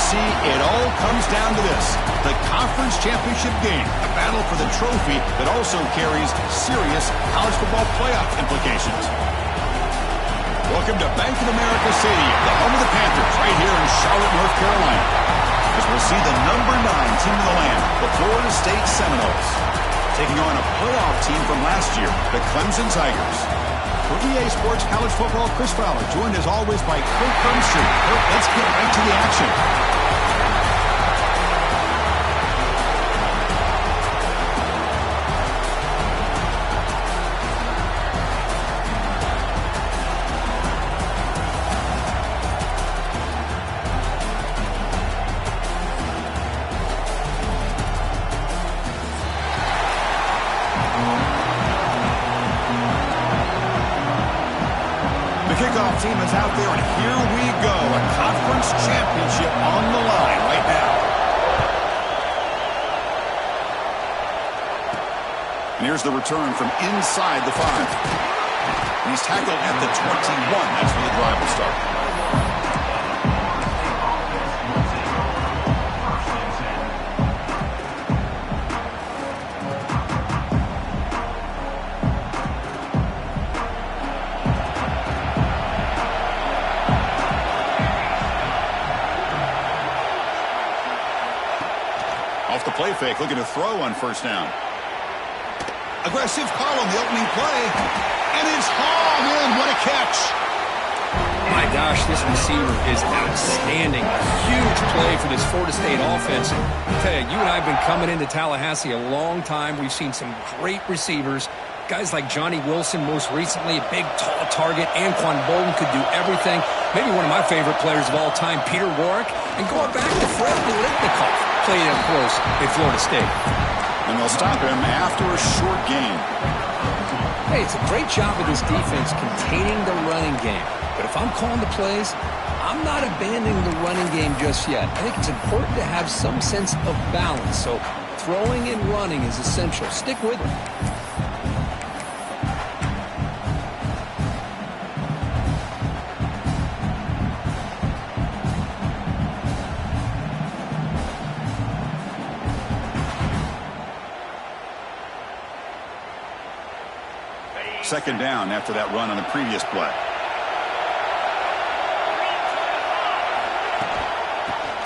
see, it all comes down to this. The conference championship game, a battle for the trophy that also carries serious college football playoff implications. Welcome to Bank of America Stadium, the home of the Panthers, right here in Charlotte, North Carolina. As we'll see the number 9 team in the land, the Florida State Seminoles, taking on a playoff team from last year, the Clemson Tigers. For EA Sports College Football, Chris Fowler, joined as always by Kirk Hermstrom. Kirk, let's get right to the action. Kickoff team is out there, and here we go. A conference championship on the line right now. And here's the return from inside the 5. And he's tackled at the 21. That's where the drive will start. Off the play fake, looking to throw on first down. Aggressive call on the opening play. And it's hauled in. What a catch. My gosh, this receiver is outstanding. A huge play for this Florida State offense. I tell you, you and I have been coming into Tallahassee a long time. We've seen some great receivers. Guys like Johnny Wilson, most recently, a big, tall target. Anquan Bolden could do everything. Maybe one of my favorite players of all time, Peter Warwick. And going back to Fred Biletnikoff, played up close at Florida State. And they'll stop him after a short gain. Hey, it's a great job of this defense containing the running game. But if I'm calling the plays, I'm not abandoning the running game just yet. I think it's important to have some sense of balance. So throwing and running is essential. Stick with it. Second down after that run on the previous play.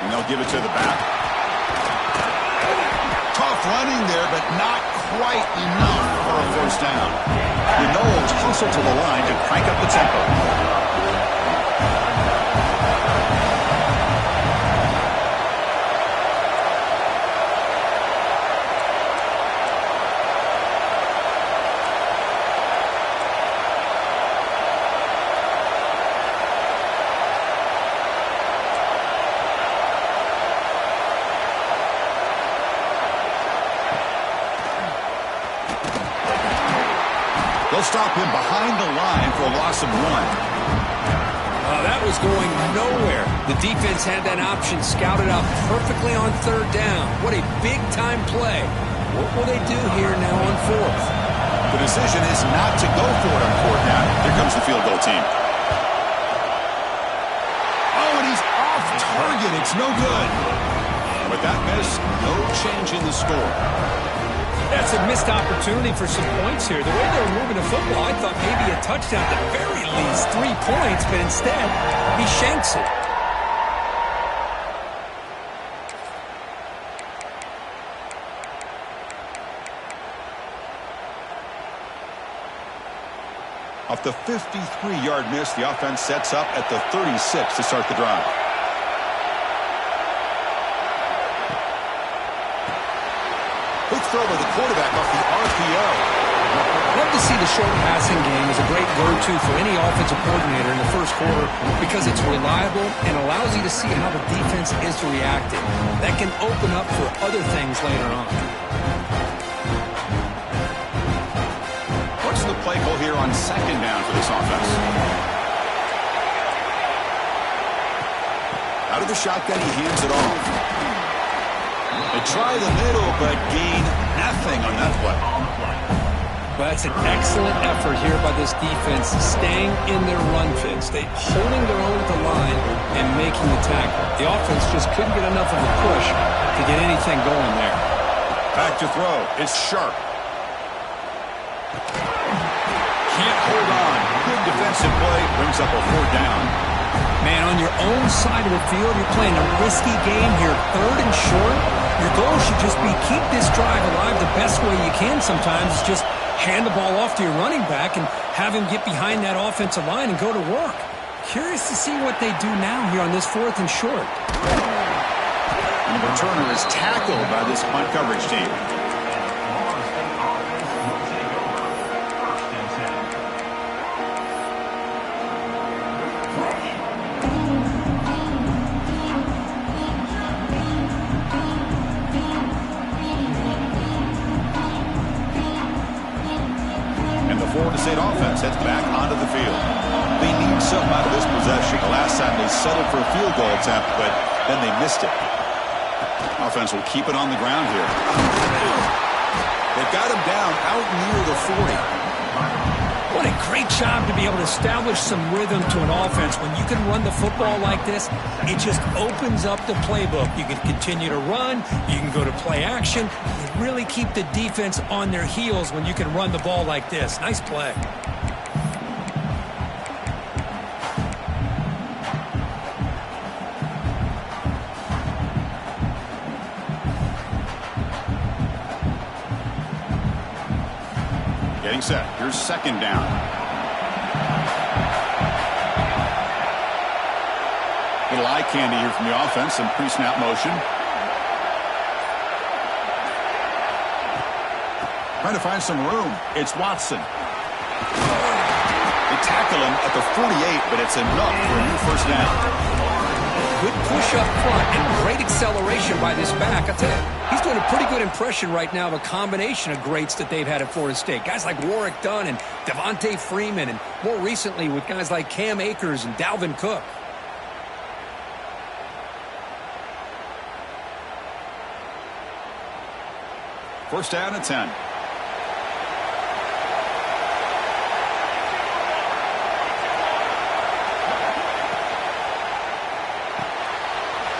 And they'll give it to the back. Tough running there, but not quite enough for a first down. The Noles hustle to the line and crank up the tempo. They'll stop him behind the line for a loss of 1. That was going nowhere. The defense had that option scouted out perfectly on third down. What a big-time play. What will they do here now on fourth? The decision is not to go for it on fourth down. Here comes the field goal team. Oh, and he's off target. It's no good. With that miss, no change in the score. That's a missed opportunity for some points here. The way they were moving the football, I thought maybe a touchdown, at the very least 3 points, but instead, he shanks it. Off the 53-yard miss, the offense sets up at the 36 to start the drive. Quick throw by the quarterback off the RPO. Love to see the short passing game as a great go-to for any offensive coordinator in the first quarter because it's reliable and allows you to see how the defense is reacting. That can open up for other things later on. What's the play call here on second down for this offense? Out of the shotgun, he hands it off. They try the middle, but gain nothing on that play. Well, that's an excellent effort here by this defense, staying in their run fits. They holding their own at the line and making the tackle. The offense just couldn't get enough of a push to get anything going there. Back to throw. It's sharp. Can't hold on. Good defensive play. Brings up a 4th down. Man, on your own side of the field, you're playing a risky game here. 3rd and short. Your goal should just be keep this drive alive the best way you can sometimes. Is just hand the ball off to your running back and have him get behind that offensive line and go to work. Curious to see what they do now here on this 4th and short. And the returner is tackled by this punt coverage team. And the Florida State offense heads back onto the field. They need something out of this possession. The last time they settled for a field goal attempt, but then they missed it. Offense will keep it on the ground here. They've got him down out near the 40. What a great job to be able to establish some rhythm to an offense. When you can run the football like this, it just opens up the playbook. You can continue to run. You can go to play action. You really keep the defense on their heels when you can run the ball like this. Nice play. Getting set. Here's 2nd down. Little eye candy here from the offense. Some pre-snap motion. Trying to find some room. It's Watson. They tackle him at the 48, but it's enough for a new 1st down. Good push up front and great acceleration by this back. I tell you, he's doing a pretty good impression right now of a combination of greats that they've had at Florida State. Guys like Warwick Dunn and Devontae Freeman, and more recently with guys like Cam Akers and Dalvin Cook. First down at 10.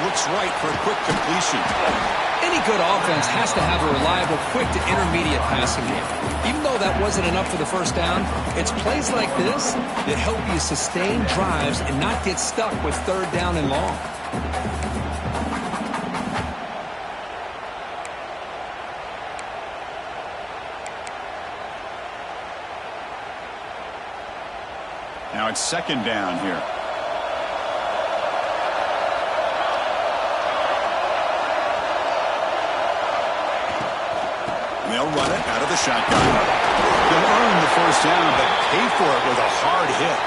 Looks right for a quick completion. Any good offense has to have a reliable, quick to intermediate passing game. Even though that wasn't enough for the 1st down, it's plays like this that help you sustain drives and not get stuck with 3rd down and long. Now it's 2nd down here. They'll run it out of the shotgun. They'll earn the 1st down, but pay for it with a hard hit.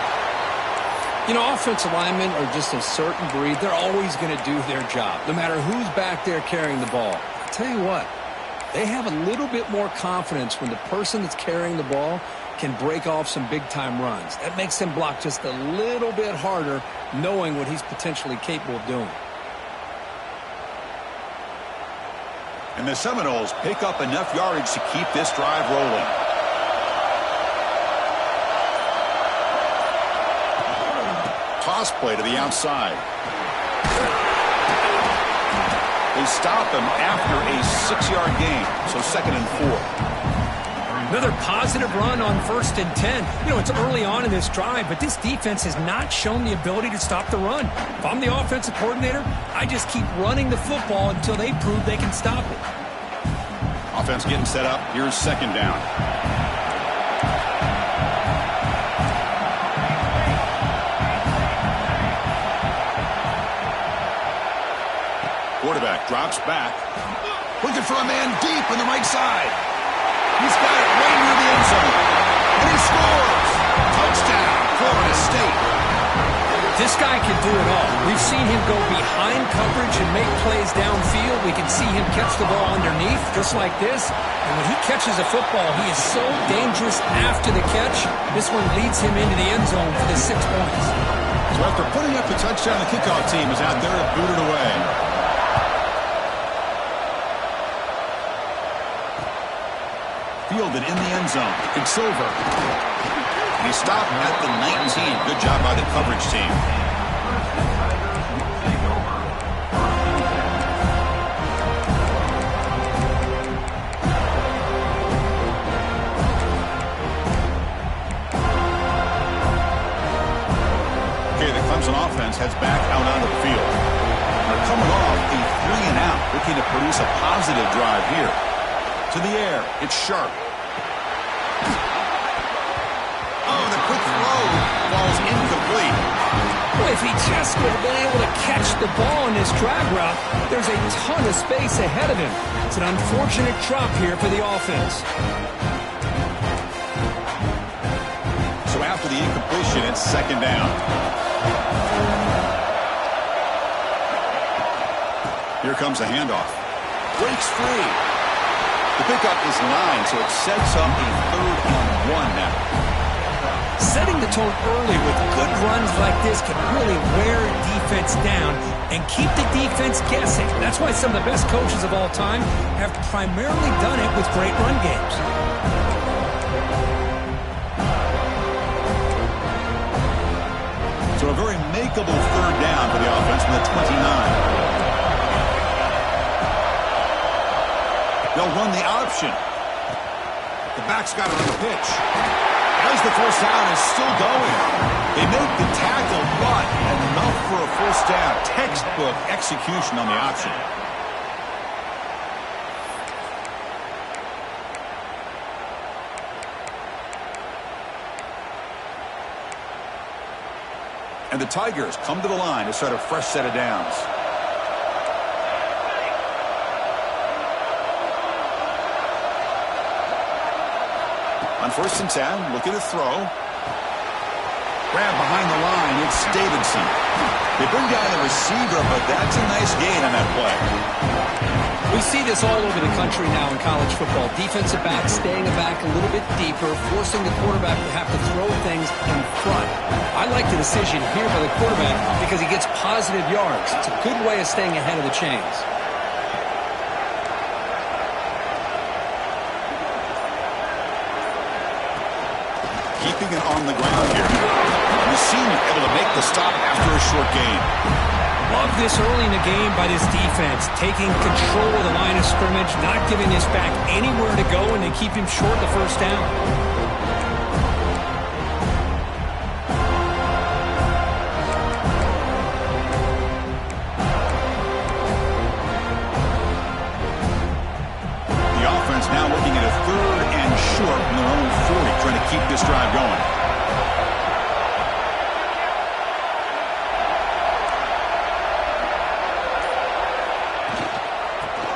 You know, offensive linemen are just a certain breed. They're always going to do their job, no matter who's back there carrying the ball. I'll tell you what, they have a little bit more confidence when the person that's carrying the ball can break off some big-time runs. That makes them block just a little bit harder, knowing what he's potentially capable of doing. And the Seminoles pick up enough yardage to keep this drive rolling. Toss play to the outside. They stop him after a 6-yard gain, so 2nd and 4. Another positive run on 1st and 10. You know, it's early on in this drive, but this defense has not shown the ability to stop the run. If I'm the offensive coordinator, I just keep running the football until they prove they can stop it. Offense getting set up. Here's 2nd down. Quarterback drops back. Looking for a man deep on the right side. He's got it right near the end zone. And he scores! Touchdown, Florida State. This guy can do it all. We've seen him go behind coverage and make plays downfield. We can see him catch the ball underneath, just like this. And when he catches a football, he is so dangerous after the catch. This one leads him into the end zone for the 6 points. So after putting up the touchdown, the kickoff team is out there to boot it away. Fielded in the end zone. It's Silver. He stopped at the 19. Good job by the coverage team. out onto the field. They're coming off a 3-and-out, looking to produce a positive drive here. To the air, it's Sharp. Oh, the quick throw falls incomplete. Boy, if he just would have been able to catch the ball in this drag route, there's a ton of space ahead of him. It's an unfortunate drop here for the offense. So after the incompletion, it's second down. Here comes a handoff. Breaks free. The pickup is 9, so it sets up a 3rd-and-1 now. Setting the tone early with good runs like this can really wear a defense down and keep the defense guessing. That's why some of the best coaches of all time have primarily done it with great run games. So a very makeable 3rd down for the offense from the 29. They'll run the option. The back's got it on the pitch. As the first down is still going. They make the tackle, but enough for a first down. Textbook execution on the option. And the Tigers come to the line to start a fresh set of downs. On 1st and 10, looking to throw. Grab behind the line, it's Davidson. They bring down the receiver, but that's a nice gain on that play. We see this all over the country now in college football. Defensive backs staying back a little bit deeper, forcing the quarterback to have to throw things in front. I like the decision here by the quarterback because he gets positive yards. It's a good way of staying ahead of the chains. Keeping it on the ground here. And the senior able to make the stop after a short gain. Love this early in the game by this defense, taking control of the line of scrimmage, not giving this back anywhere to go, and they keep him short the first down. The offense now looking at a 3rd and short from their own 40, trying to keep this drive going.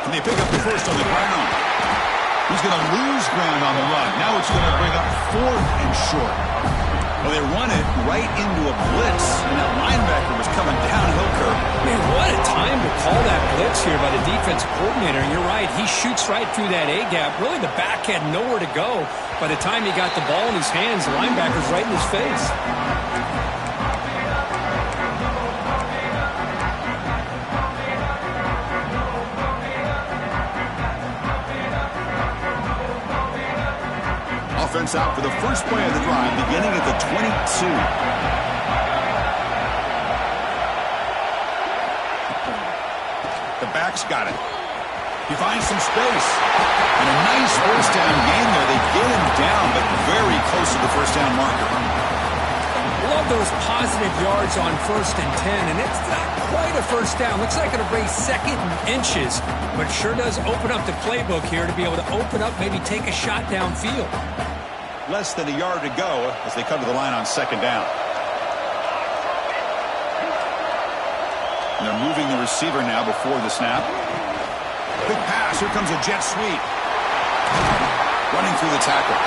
And they pick up the first on the ground. He's going to lose ground on the run. Now it's going to bring up 4th and short. Well, they run it right into a blitz, and that linebacker was coming downhill curve. Man, what a time to call that blitz here by the defensive coordinator. You're right, he shoots right through that A-gap. Really, the back had nowhere to go. By the time he got the ball in his hands, the linebacker's right in his face. Offense out for the first play of the drive, beginning at the 22. The back's got it. He finds some space. And a nice first down gain there. They get him down, but very close to the first down marker. Love those positive yards on 1st and 10, and it's not quite a first down. Looks like it'll bring 2nd and inches, but sure does open up the playbook here to be able to open up, maybe take a shot downfield. Less than a yard to go as they come to the line on 2nd down. And they're moving the receiver now before the snap. Quick pass. Here comes a jet sweep. Running through the tackle.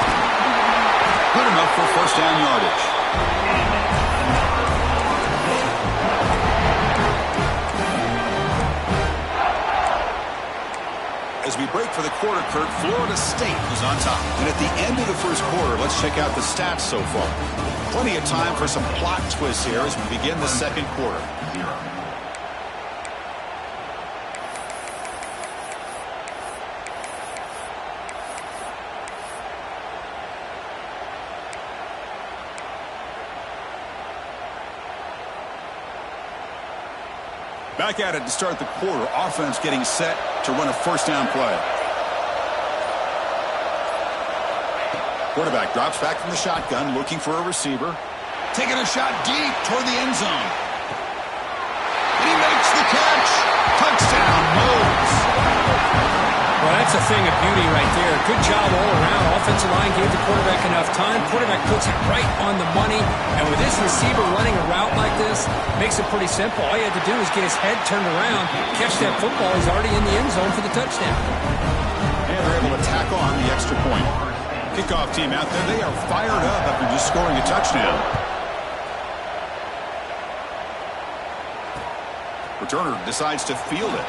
Good enough for first down yardage. As we break for the quarter, Kurt, Florida State is on top. And at the end of the first quarter, let's check out the stats so far. Plenty of time for some plot twists here as we begin the second quarter. Back at it to start the quarter. Offense getting set to run a first down play. Quarterback drops back from the shotgun, looking for a receiver. Taking a shot deep toward the end zone. Just a thing of beauty right there. Good job all around. Offensive line gave the quarterback enough time. Quarterback puts it right on the money. And with this receiver running a route like this, makes it pretty simple. All you had to do is get his head turned around, catch that football. He's already in the end zone for the touchdown. And they're able to tack on the extra point. Kickoff team out there, they are fired up after just scoring a touchdown. Returner decides to field it.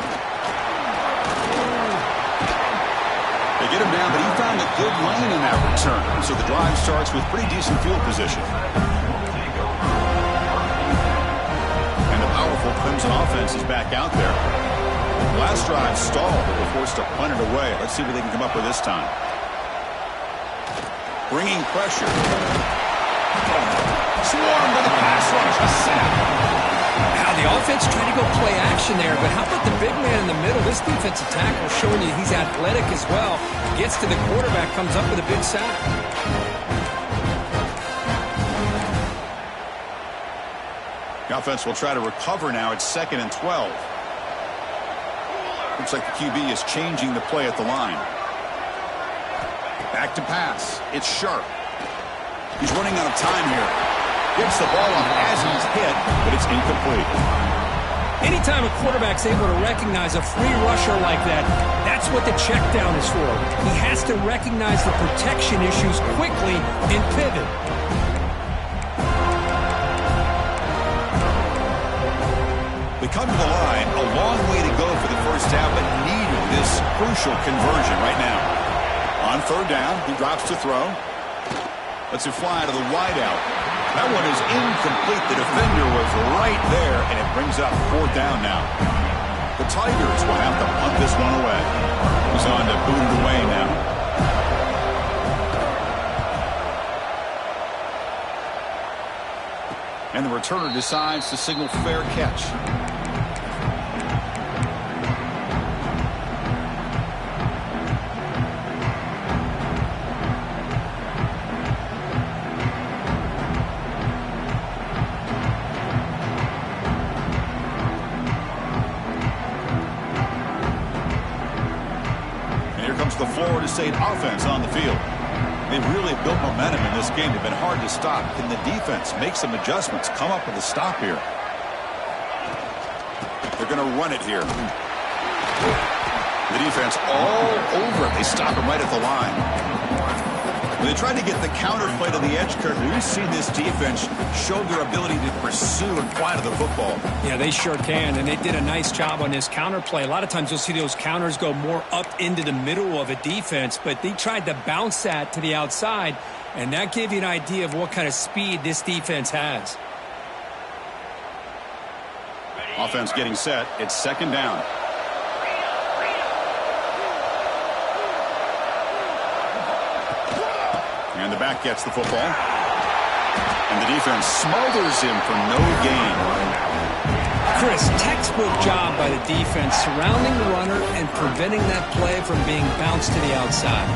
They get him down, but he found a good lane in that return. So the drive starts with pretty decent field position. And the powerful Clemson offense is back out there. Last drive stalled, but they're forced to punt it away. Let's see what they can come up with this time. Bringing pressure. Swarmed by the pass rush. A sack. Now the offense trying to go play action there, but how about the big man in the middle? This defensive tackle showing you he's athletic as well. Gets to the quarterback, comes up with a big sack. The offense will try to recover now. It's 2nd and 12. Looks like the QB is changing the play at the line. Back to pass. It's Sharp. He's running out of time here. Gets the ball off as he's hit, but it's incomplete. Anytime a quarterback's able to recognize a free rusher like that, that's what the check down is for. He has to recognize the protection issues quickly and pivot. They come to the line, a long way to go for the first half, but needed this crucial conversion right now. On 3rd down, he drops to throw. Lets it fly to the wideout. That one is incomplete. The defender was right there, and it brings up 4th down now. The Tigers will have to punt this one away. He's on to boot it away now. And the returner decides to signal fair catch. The Florida State offense on the field. They've really built momentum in this game. They've been hard to stop. Can the defense make some adjustments, come up with a stop here? They're going to run it here. The defense all over it. They stop him right at the line. They tried to get the counter play to the edge curve. We've seen this defense show their ability to pursue and fly to the football. Yeah, they sure can, and they did a nice job on this counter play. A lot of times you'll see those counters go more up into the middle of a defense, but they tried to bounce that to the outside, and that gave you an idea of what kind of speed this defense has. Offense getting set. It's 2nd down. And the back gets the football. And the defense smothers him for no gain. Chris, textbook job by the defense surrounding the runner and preventing that play from being bounced to the outside.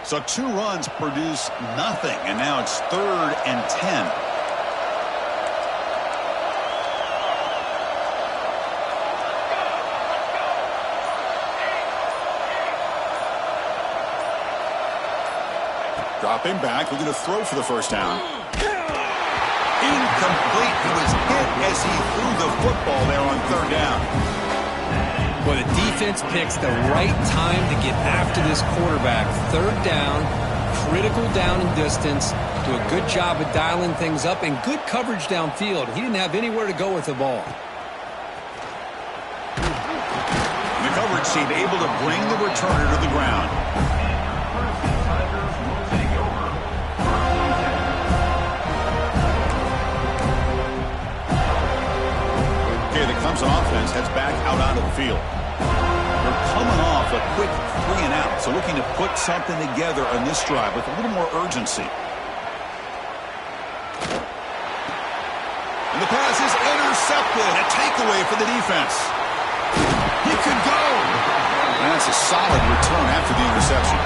So 2 runs produce nothing, and now it's 3rd and 10. Dropping back, looking to throw for the first down. Incomplete. He was hit as he threw the football there on 3rd down. Well, the defense picks the right time to get after this quarterback. 3rd down, critical down and distance. Do a good job of dialing things up and good coverage downfield. He didn't have anywhere to go with the ball. The coverage team able to bring the returner to the ground. Okay, the Clemson offense heads back out onto the field. They're coming off a quick 3 and out, so looking to put something together on this drive with a little more urgency. good. A takeaway for the defense. He could go. That's a solid return after the interception.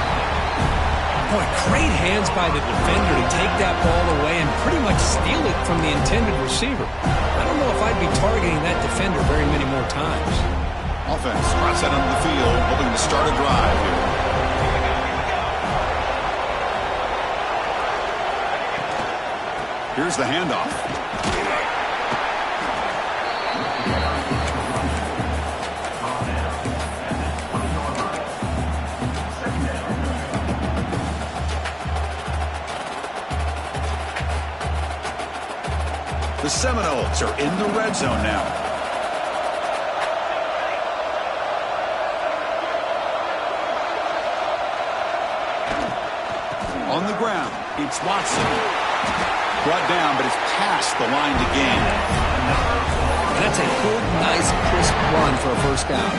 Boy, great hands by the defender to take that ball away and pretty much steal it from the intended receiver. I don't know if I'd be targeting that defender very many more times. Offense trots out onto the field, hoping to start a drive here. Here's the handoff. The Seminoles are in the red zone now. On the ground, it's Watson. Brought down, but it's past the line to gain. That's a good, nice, crisp run for a first down.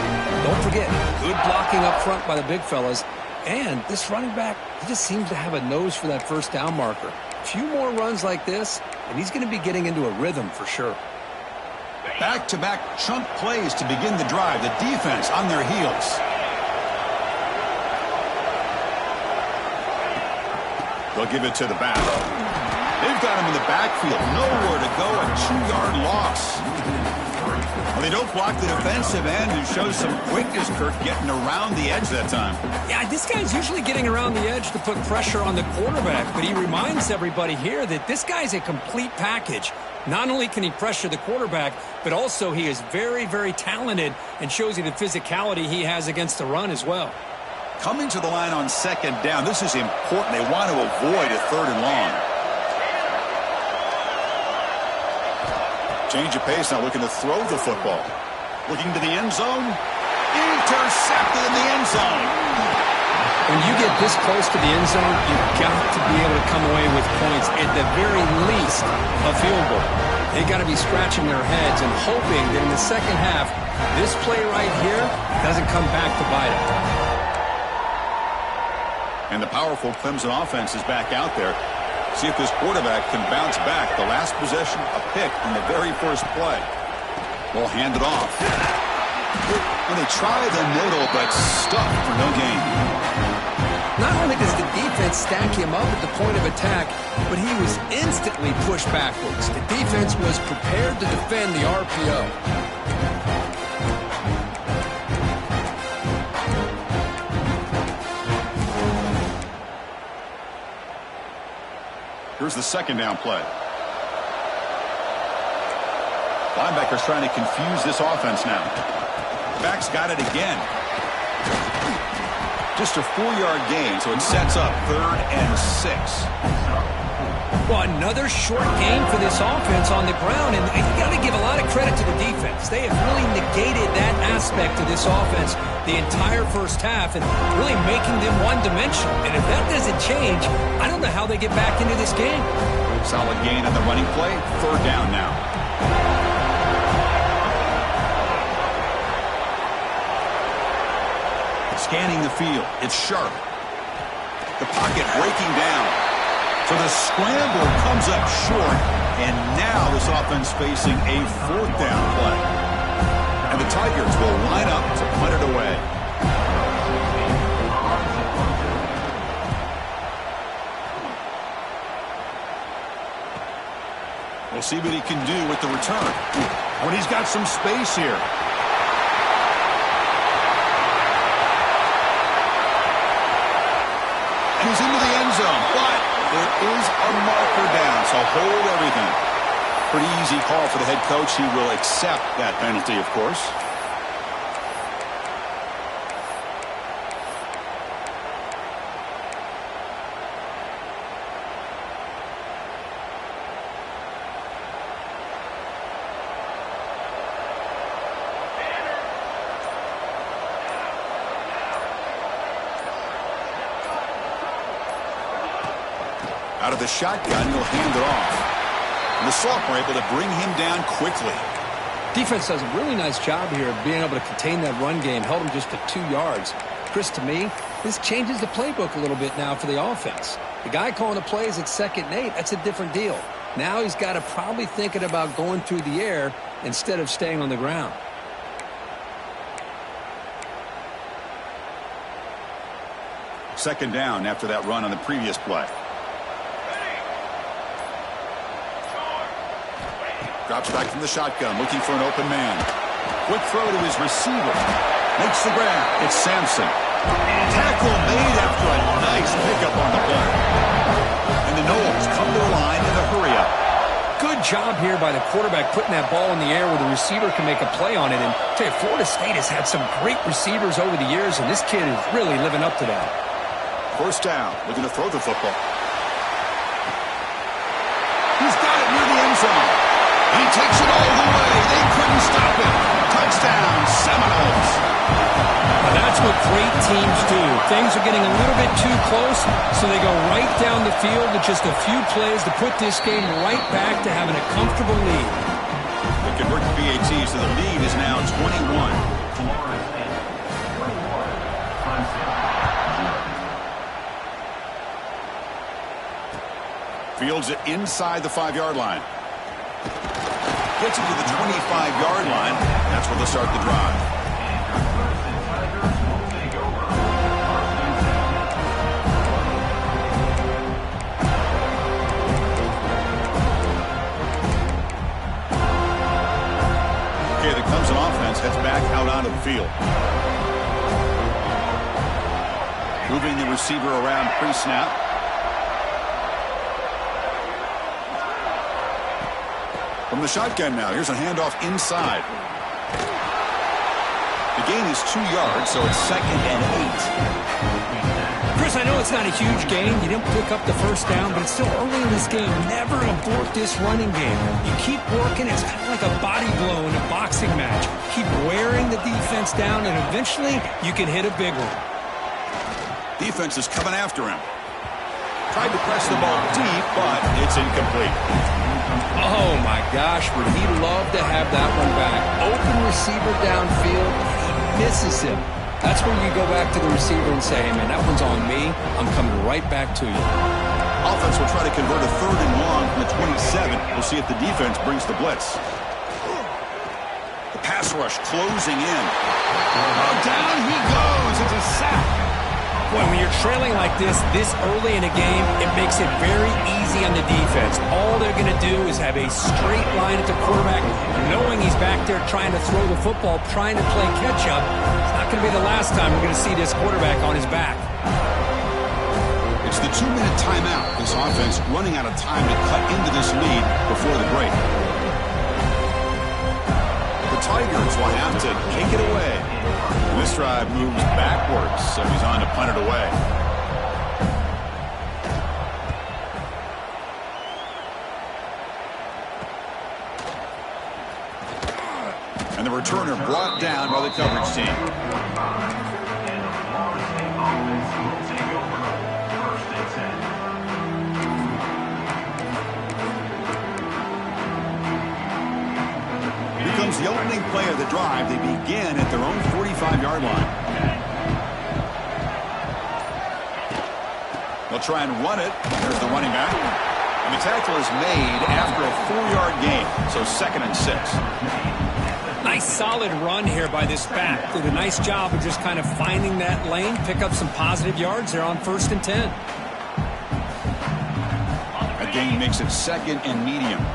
Don't forget, good blocking up front by the big fellas. And this running back, he just seems to have a nose for that first down marker. A few more runs like this, and he's going to be getting into a rhythm for sure. Back-to-back chunk plays to begin the drive. The defense on their heels. They'll give it to the back. They've got him in the backfield. Nowhere to go. A 2-yard loss. Well, they don't block the defensive end, who shows some quickness, Kirk, getting around the edge that time. Yeah, this guy's usually getting around the edge to put pressure on the quarterback, but he reminds everybody here that this guy's a complete package. Not only can he pressure the quarterback, but also he is very, very talented and shows you the physicality he has against the run as well. Coming to the line on second down, this is important. They want to avoid a 3rd and long. Change of pace now, looking to throw the football. Looking to the end zone. Intercepted in the end zone. When you get this close to the end zone, you've got to be able to come away with points, at the very least a field goal. They've got to be scratching their heads and hoping that in the second half, this play right here doesn't come back to bite them. And the powerful Clemson offense is back out there. See if this quarterback can bounce back. The last possession, a pick in the very first play. Ball handed off. And they try the middle, but stuck for no gain. Not only does the defense stack him up at the point of attack, but he was instantly pushed backwards. The defense was prepared to defend the RPO. Here's the second down play. Linebackers trying to confuse this offense now. Back's got it again. Just a 4-yard gain, so it sets up 3rd and 6. Well, another short game for this offense on the ground, and you got to give a lot of credit to the defense. They have really negated that aspect of this offense the entire first half and really making them one-dimensional. And if that doesn't change, I don't know how they get back into this game. Solid gain on the running play. 3rd down now. Scanning the field. It's sharp. The pocket breaking down. So the scramble comes up short, and now this offense facing a 4th down play. And the Tigers will line up to punt it away. We'll see what he can do with the return. When he's got some space here. And he's into the end zone, but there is a marker down, so hold everything. Pretty easy call for the head coach. He will accept that penalty, of course. Out of the shotgun, he'll hand it off. And the Sophomore able to bring him down quickly. Defense does a really nice job here of being able to contain that run game. Held him just to 2 yards. Chris, to me, this changes the playbook a little bit now for the offense. The guy calling the plays at 2nd and 8, that's a different deal. Now he's got to probably thinking about going through the air instead of staying on the ground. Second down after that run on the previous play. Drops back from the shotgun, looking for an open man. Quick throw to his receiver. Makes the grab. It's Sampson. Tackle made after a nice pickup on the play. And the Noles come to the line in a hurry-up. Good job here by the quarterback putting that ball in the air where the receiver can make a play on it. And I tell you, Florida State has had some great receivers over the years, and this kid is really living up to that. First down, looking to throw the football. He's got it near the end zone. He takes it all the way. They couldn't stop him. Touchdown, Seminoles. Now that's what great teams do. Things are getting a little bit too close, so they go right down the field with just a few plays to put this game right back to having a comfortable lead. They convert the PATs, so the lead is now 21. Fields it inside the 5-yard line. Gets it to the 25-yard line. That's where they'll start the drive. Okay, the Clemson offense heads back out onto the field. Moving the receiver around pre-snap. From the shotgun now, here's a handoff inside. The gain is 2 yards, so it's 2nd and 8. Chris, I know it's not a huge gain. You didn't pick up the first down, but it's still early in this game. Never abort this running game. You keep working. It's kind of like a body blow in a boxing match. Keep wearing the defense down, and eventually you can hit a big one. Defense is coming after him. Tried to press the ball deep, but it's incomplete. Oh, my gosh, would he love to have that one back. Open receiver downfield, he misses him. That's where you go back to the receiver and say, hey, man, that one's on me. I'm coming right back to you. Offense will try to convert a 3rd and long from the 27. We'll see if the defense brings the blitz. The pass rush closing in. Oh, down he goes. It's a sack. Boy, when you're trailing like this early in a game, it makes it very easy on the defense. All they're going to do is have a straight line at the quarterback, knowing he's back there trying to throw the football, trying to play catch-up. It's not going to be the last time we're going to see this quarterback on his back. It's the 2-minute timeout. This offense running out of time to cut into this lead before the break. The Tigers will have to kick it away. This drive moves backwards, so he's on to punt it away. And the returner brought down by the coverage team. Here comes the opening play of the drive. They begin at their own 45-yard line. They'll try and run it. There's the running back. And the tackle is made after a 4-yard gain, so 2nd and 6. Nice solid run here by this back. Did a nice job of just kind of finding that lane, pick up some positive yards there on 1st and 10. That gain makes it 2nd and medium.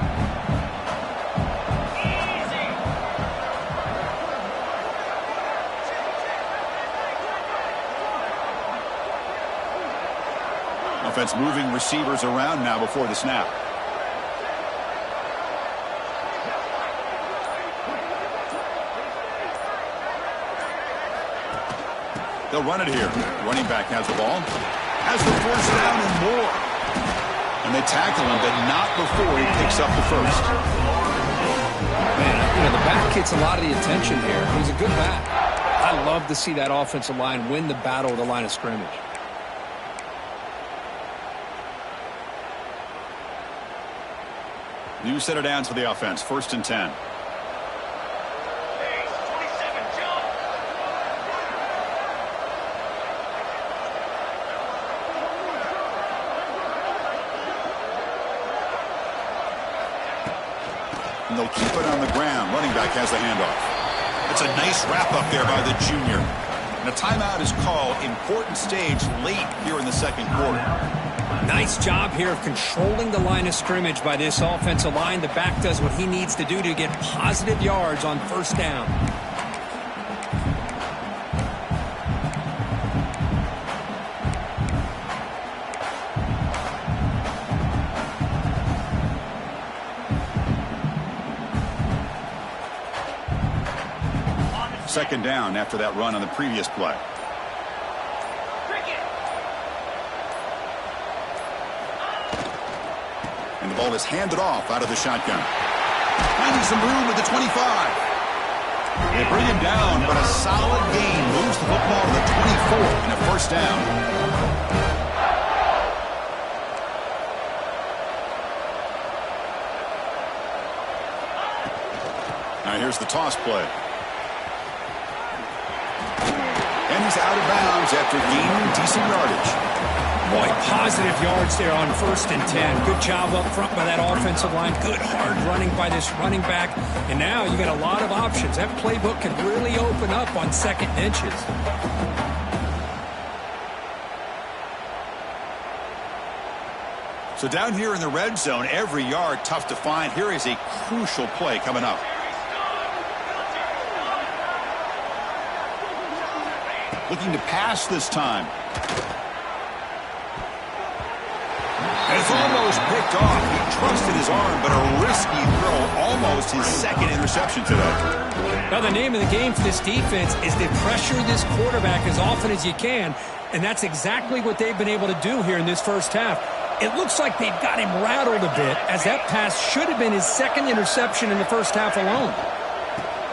Offense moving receivers around now before the snap. They'll run it here. Running back has the ball. Has the 1st down and more. And they tackle him, but not before he picks up the 1st. Man, you know, the back gets a lot of the attention here. He's a good back. I love to see that offensive line win the battle at the line of scrimmage. New set of downs for the offense. 1st and 10. and they'll keep it on the ground. Running back has the handoff. It's a nice wrap-up there by the junior. And a timeout is called. Important stage late here in the second quarter. Nice job here of controlling the line of scrimmage by this offensive line. The back does what he needs to do to get positive yards on first down. Second down after that run on the previous play. And the ball is handed off out of the shotgun. Finding some room at the 25. They bring him down, but a solid gain moves the football to the 24 and a first down. Now here's the toss play. And he's out of bounds after gaining decent yardage. Boy, positive yards there on 1st and 10. Good job up front by that offensive line. Good hard running by this running back. And now you got a lot of options. That playbook can really open up on second inches. So down here in the red zone, every yard tough to find. Here is a crucial play coming up. Looking to pass this time. And it's almost picked off. He trusted his arm, but a risky throw. Almost his second interception today. Now, the name of the game for this defense is to pressure this quarterback as often as you can, and that's exactly what they've been able to do here in this first half. It looks like they've got him rattled a bit, as that pass should have been his second interception in the first half alone.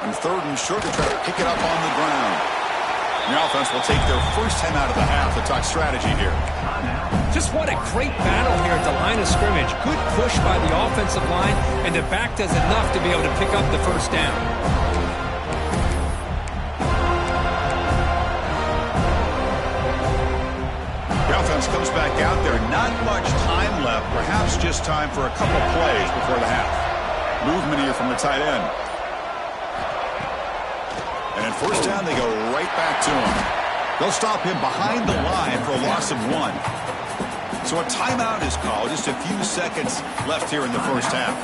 And 3rd and short to try to pick it up on the ground. The offense will take their first time out of the half to talk strategy here. Just what a great battle here at the line of scrimmage. Good push by the offensive line, and the back does enough to be able to pick up the first down. The offense comes back out there. Not much time left. Perhaps just time for a couple plays before the half. Movement here from the tight end. And in first down, they go right back to him. They'll stop him behind the line for a loss of 1. So a timeout is called. Just a few seconds left here in the first half.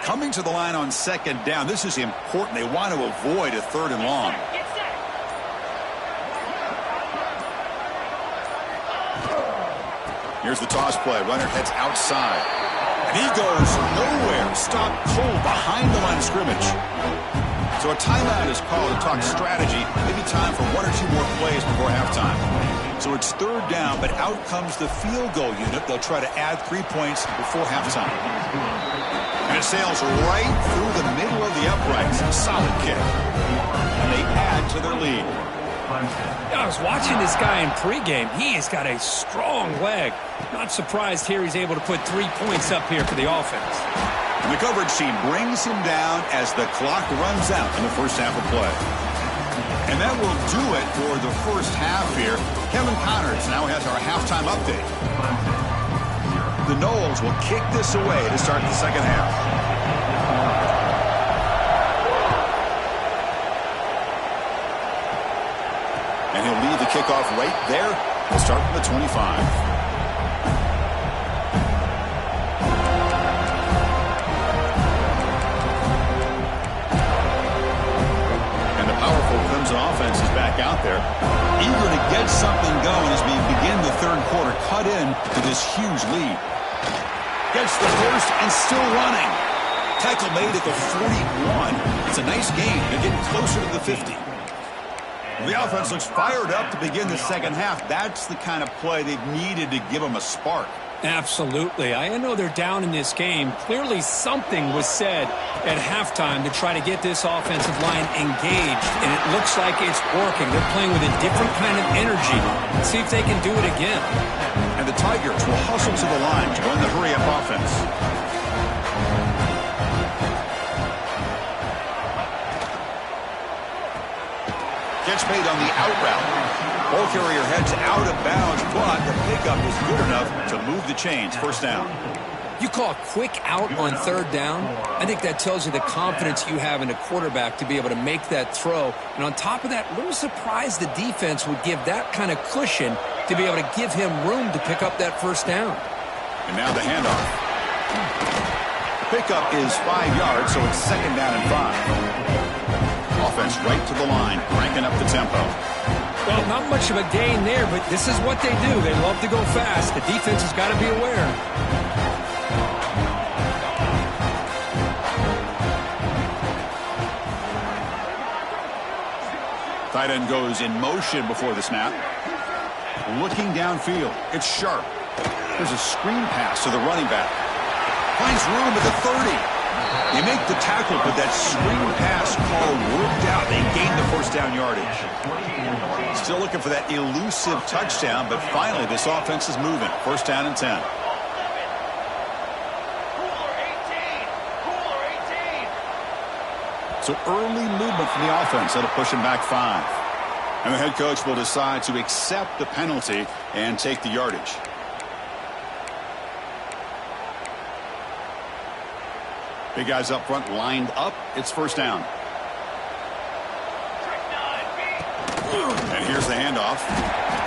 Coming to the line on second down, this is important. They want to avoid a 3rd and long. Here's the toss play. Runner heads outside. And he goes nowhere. Stopped cold behind the line of scrimmage. So a timeout is called to talk strategy. Maybe time for 1 or 2 more plays before halftime. So it's 3rd down, but out comes the field goal unit. They'll try to add 3 points before halftime. And it sails right through the middle of the uprights. Solid kick. And they add to their lead. I was watching this guy in pregame. He has got a strong leg. Not surprised here he's able to put 3 points up here for the offense. And the coverage team brings him down as the clock runs out in the first half of play. And that will do it for the first half here. Kevin Connors now has our halftime update. The Noles will kick this away to start the second half. And he'll leave the kickoff right there. He'll start from the 25. And the powerful Clemson offense is back out there, eager to get something going as we begin the 3rd quarter. Cut in to this huge lead. Gets the first and still running. Tackle made at the 41. It's a nice gain. They're getting closer to the 50. The offense looks fired up to begin the second half. That's the kind of play they've needed to give them a spark. Absolutely. I know they're down in this game. Clearly something was said at halftime to try to get this offensive line engaged, and it looks like it's working. They're playing with a different kind of energy. Let's see if they can do it again. And the Tigers will hustle to the line to run the hurry-up offense. catch made on the out route. Ball carrier heads out of bounds, but the pickup is good enough to move the chains. First down. You call a quick out on third down. I think that tells you the confidence you have in a quarterback to be able to make that throw. And on top of that, a little surprised the defense would give that kind of cushion to be able to give him room to pick up that first down. And now the handoff. The pickup is 5 yards, so it's second down and 5. Offense right to the line, cranking up the tempo. Well, not much of a gain there, but this is what they do. They love to go fast. The defense has got to be aware. Tight end goes in motion before the snap. Looking downfield. It's sharp. There's a screen pass to the running back. Finds room at the 30. They make the tackle, but that screen pass call worked out. They gained the first down yardage. Still looking for that elusive touchdown, but finally this offense is moving. First down and 10. So early movement from the offense. That'll push him back 5. And the head coach will decide to accept the penalty and take the yardage. Big guys up front lined up. It's first down. And here's the handoff.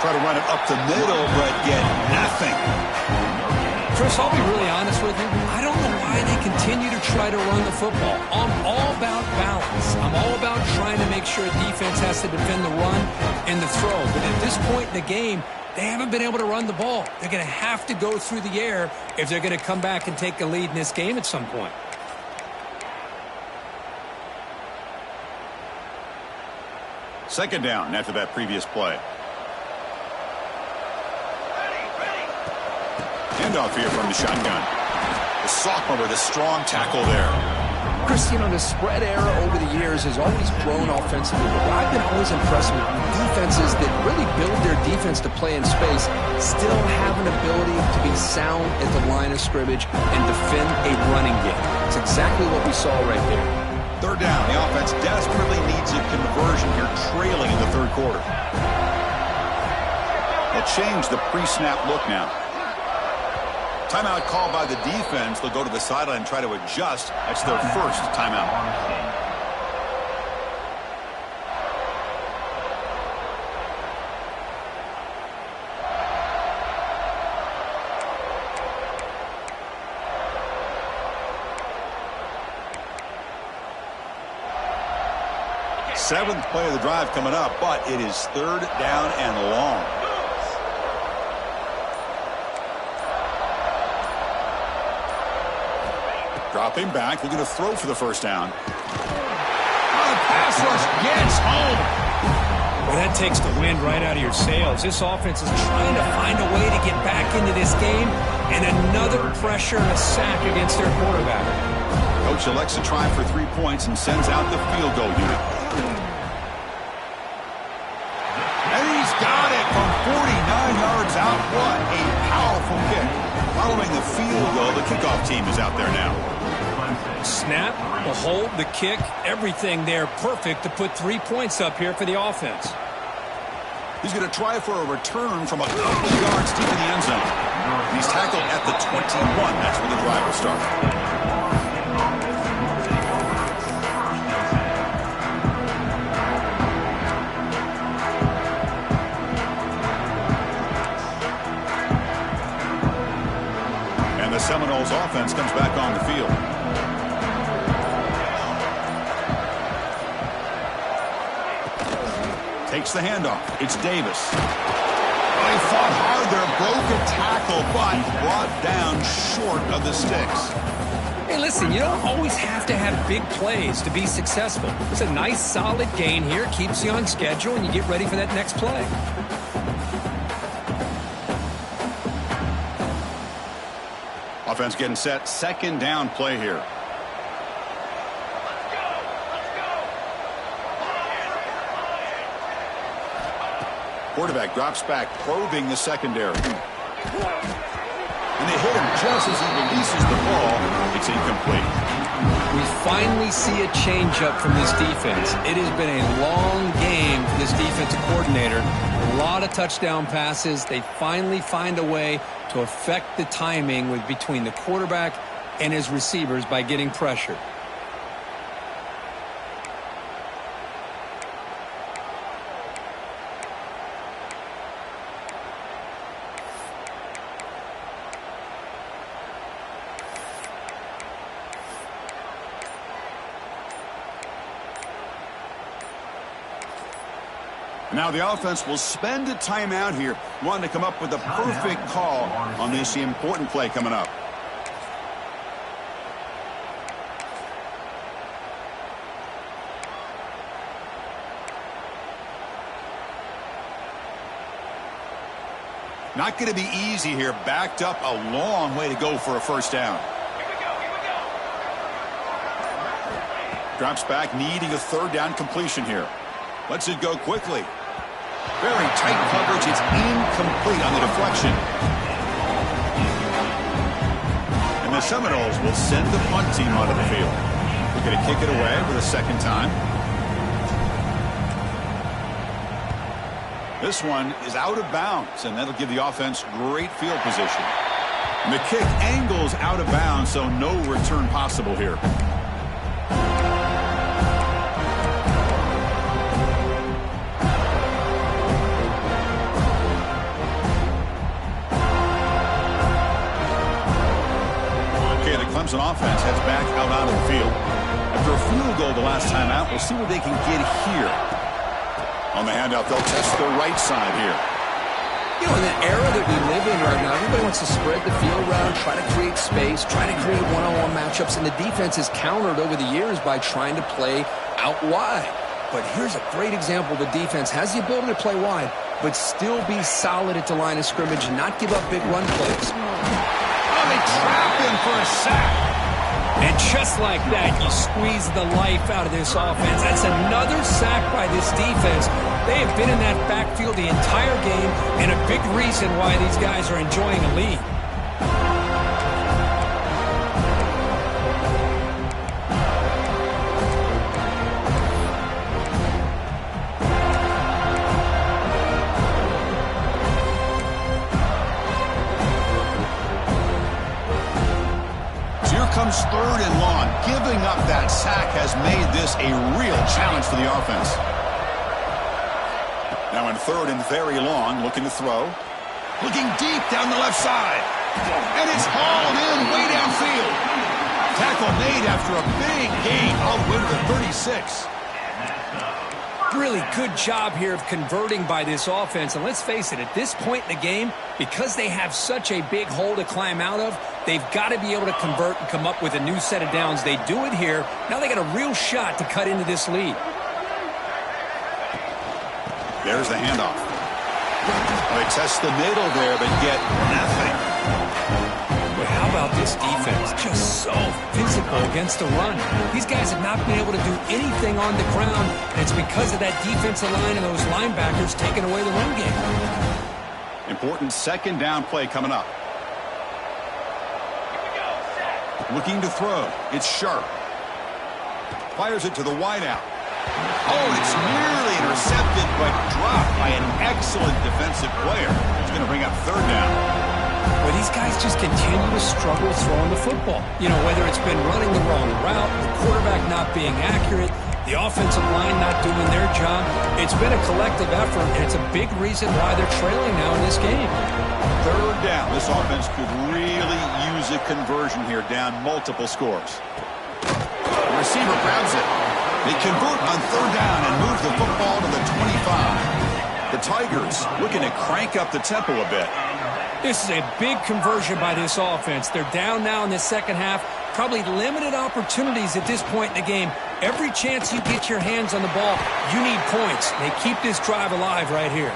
Try to run it up the middle, but get nothing. Chris, I'll be really honest with you. I don't know why they continue to try to run the football. I'm all about balance. I'm all about trying to make sure a defense has to defend the run and the throw. But at this point in the game, they haven't been able to run the ball. They're going to have to go through the air if they're going to come back and take a lead in this game at some point. Second down after that previous play. Handoff here from the shotgun. The sophomore with a strong tackle there. Chris, you know, the spread era over the years has always grown offensively, but what I've been always impressed with defenses that really build their defense to play in space still have an ability to be sound at the line of scrimmage and defend a running game. It's exactly what we saw right there. Third down. The offense desperately needs a conversion here, trailing in the third quarter. They'll change the pre-snap look now. Timeout called by the defense. They'll go to the sideline and try to adjust. That's their first timeout. Seventh play of the drive coming up, but it is third down and long. Dropping back, looking to throw for the first down. Oh, the pass rush gets home. Well, that takes the wind right out of your sails. This offense is trying to find a way to get back into this game, and another pressure and a sack against their quarterback. Coach elects to try for 3 points and sends out the field goal unit. And he's got it from 49 yards out. What a powerful kick. Following the field goal, the kickoff team is out there now. Snap, the hold, the kick, everything there perfect to put 3 points up here for the offense. He's going to try for a return from a couple yards deep in the end zone. He's tackled at the 21. That's where the drive will start. The Seminoles offense comes back on the field. Takes the handoff. It's Davis. Oh, he fought hard there, broke a tackle, but brought down short of the sticks. Hey, listen, you don't always have to have big plays to be successful. It's a nice, solid gain here. Keeps you on schedule, and you get ready for that next play. Offense getting set. Second down play here. Quarterback drops back, probing the secondary. And they hit him just as he releases the ball. It's incomplete. We finally see a change-up from this defense. It has been a long game for this defensive coordinator. A lot of touchdown passes. They finally find a way to affect the timing between the quarterback and his receivers by getting pressure. Now the offense will spend a timeout here, wanting to come up with the perfect call on this important play coming up. Not going to be easy here. Backed up a long way to go for a first down. Drops back, needing a third down completion here. Lets it go quickly. Very tight coverage. It's incomplete on the deflection. And the Seminoles will send the punt team onto the field. They're going to kick it away for the second time. This one is out of bounds, and that'll give the offense great field position. And the kick angles out of bounds, so no return possible here. Clemson offense heads back out onto the field. After a field goal the last time out, we'll see what they can get here. On the handout, they'll test the right side here. You know, in the era that we live in right now, everybody wants to spread the field around, try to create space, try to create one-on-one matchups, and the defense has countered over the years by trying to play out wide. But here's a great example. The defense has the ability to play wide, but still be solid at the line of scrimmage and not give up big run plays. They trap him for a sack. And just like that, you squeeze the life out of this offense. That's another sack by this defense. They have been in that backfield the entire game, and a big reason why these guys are enjoying a lead. Comes third and long. Giving up that sack has made this a real challenge for the offense. Now in third and very long, looking to throw. Looking deep down the left side. And it's hauled in way downfield. Tackle made after a big gain all the way to the 36. Really good job here of converting by this offense. And let's face it, at this point in the game, because they have such a big hole to climb out of, they've got to be able to convert and come up with a new set of downs. They do it here. Now they got a real shot to cut into this lead. There's the handoff. They test the middle there, but get nothing. But how about this defense? Just so physical against the run. These guys have not been able to do anything on the ground, and it's because of that defensive line and those linebackers taking away the run game. Important second down play coming up. Looking to throw. It's Sharp. Fires it to the wideout. Oh, it's nearly intercepted, but dropped by an excellent defensive player. It's going to bring up third down. Well, these guys just continue to struggle throwing the football. You know, whether it's been running the wrong route, the quarterback not being accurate, the offensive line not doing their job. It's been a collective effort, and it's a big reason why they're trailing now in this game. Third down. This offense could really use a conversion here, down multiple scores. The receiver grabs it. They convert on third down and move the football to the 25. The Tigers looking to crank up the tempo a bit. This is a big conversion by this offense. They're down now in the second half. Probably limited opportunities at this point in the game. Every chance you get your hands on the ball, you need points. They keep this drive alive right here.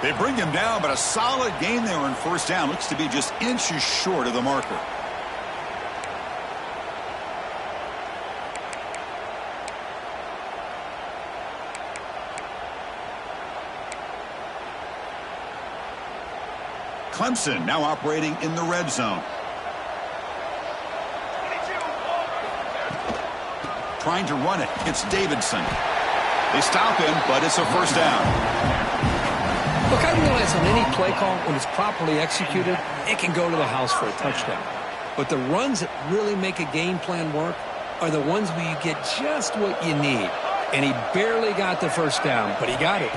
They bring him down, but a solid gain there on first down. Looks to be just inches short of the marker. Clemson now operating in the red zone. trying to run it. It's Davidson. They stop him, but it's a first down. Look, I realize on any play call, when it's properly executed, it can go to the house for a touchdown. But the runs that really make a game plan work are the ones where you get just what you need. And he barely got the first down, but he got it.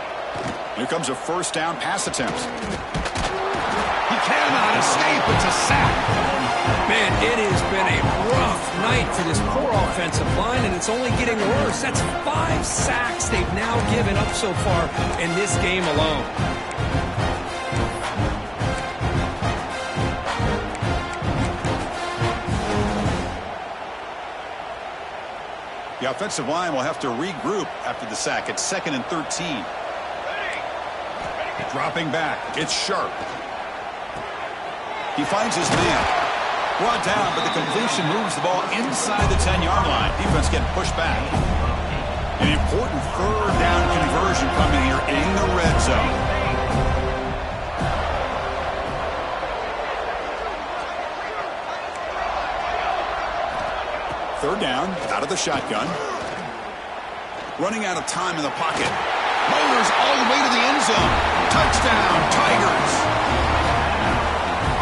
Here comes a first down pass attempt. He cannot escape. It's a sack. Man, it has been a rough night for this poor offensive line, and it's only getting worse. That's 5 sacks they've now given up so far in this game alone. The offensive line will have to regroup after the sack. It's 2nd and 13. Dropping back. It's Sharp. He finds his man. Brought down, but the completion moves the ball inside the 10-yard line. Defense getting pushed back. An important 3rd down conversion coming here in the red zone. Third down, out of the shotgun. Running out of time in the pocket. Motors all the way to the end zone. Touchdown, Tigers.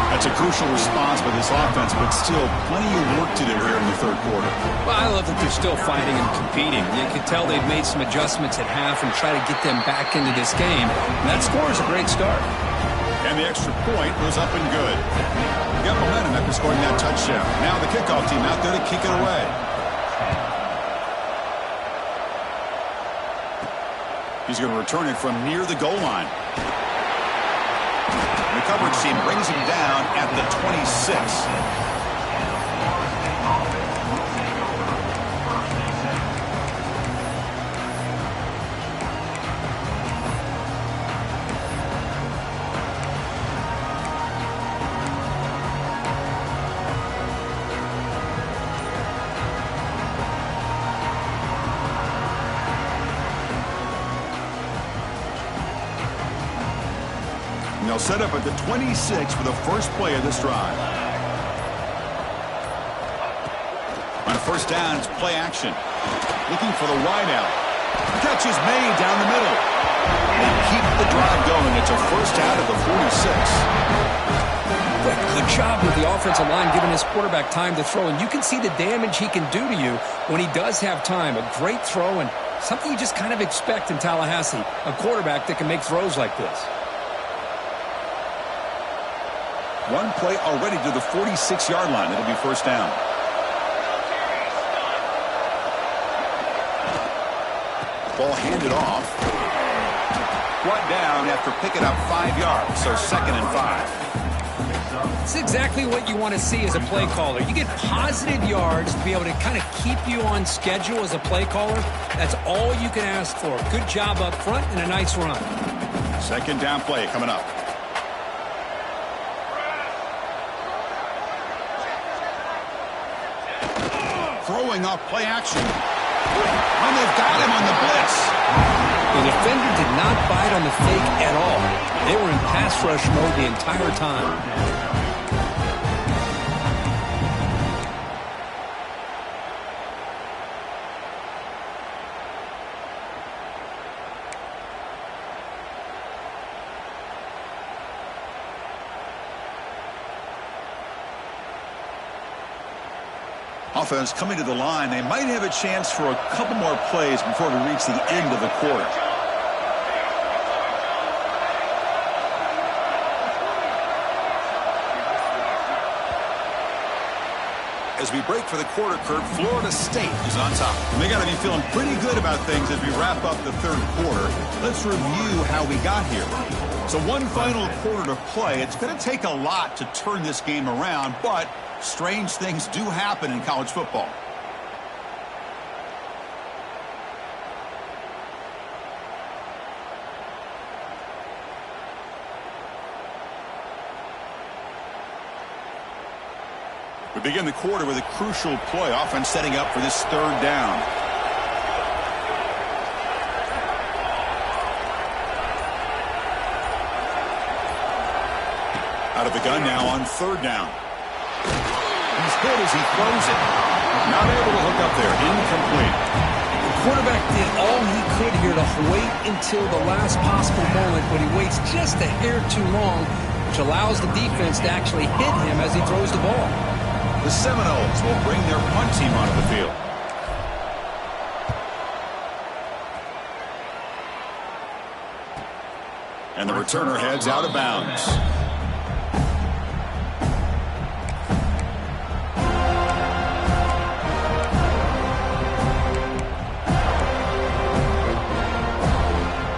That's a crucial response by this offense, but still plenty of work to do here in the 3rd quarter. Well, I love that they're still fighting and competing. You can tell they've made some adjustments at half and try to get them back into this game. And that score is a great start. And the extra point was up and good. Got momentum after scoring that touchdown. Now the kickoff team out there to kick it away. He's going to return it from near the goal line. The coverage team brings him down at the 26. They'll set up at the 26 for the first play of this drive. On first down, it's play action. Looking for the wide out. Catch is made down the middle. They keep the drive going. It's a first out of the 46. Good job with the offensive line giving his quarterback time to throw. And you can see the damage he can do to you when he does have time. A great throw and something you just kind of expect in Tallahassee. A quarterback that can make throws like this. One play already to the 46-yard line. It'll be first down. Ball handed off. Brought down after picking up 5 yards, so 2nd and 5. It's exactly what you want to see as a play caller. You get positive yards to be able to kind of keep you on schedule as a play caller. That's all you can ask for. Good job up front and a nice run. 2nd down play coming up. Throwing off play action. And they've got him on the blitz. The defender did not bite on the fake at all. They were in pass rush mode the entire time. Offense coming to the line. They might have a chance for a couple more plays before we reach the end of the quarter. As we break for the quarter, Kurt, Florida State is on top. And they got to be feeling pretty good about things as we wrap up the 3rd quarter. Let's review how we got here. So one final quarter to play. It's going to take a lot to turn this game around, but strange things do happen in college football. We begin the quarter with a crucial play. Offense setting up for this 3rd down. Out of the gun now on 3rd down. He's hit as he throws it. Not able to hook up there. Incomplete. The quarterback did all he could here to wait until the last possible moment, but he waits just a hair too long, which allows the defense to actually hit him as he throws the ball. The Seminoles will bring their punt team onto the field. And the returner heads out of bounds.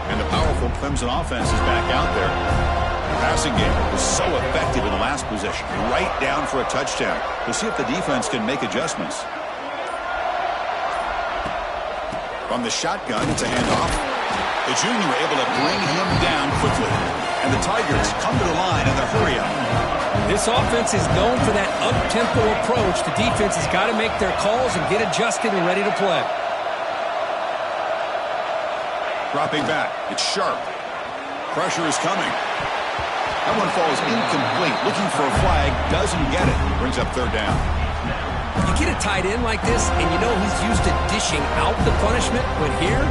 And the powerful Clemson offense is back out there. The passing game was so effective in the last possession, right down for a touchdown. We'll see if the defense can make adjustments. From the shotgun, it's a handoff. The junior able to bring him down quickly. And the Tigers come to the line in the hurry-up. This offense is known for that up-tempo approach. The defense has got to make their calls and get adjusted and ready to play. Dropping back. It's Sharp. Pressure is coming. That one falls incomplete. Looking for a flag. Doesn't get it. Brings up third down. You get a tight end like this, and you know he's used to dishing out the punishment. But here,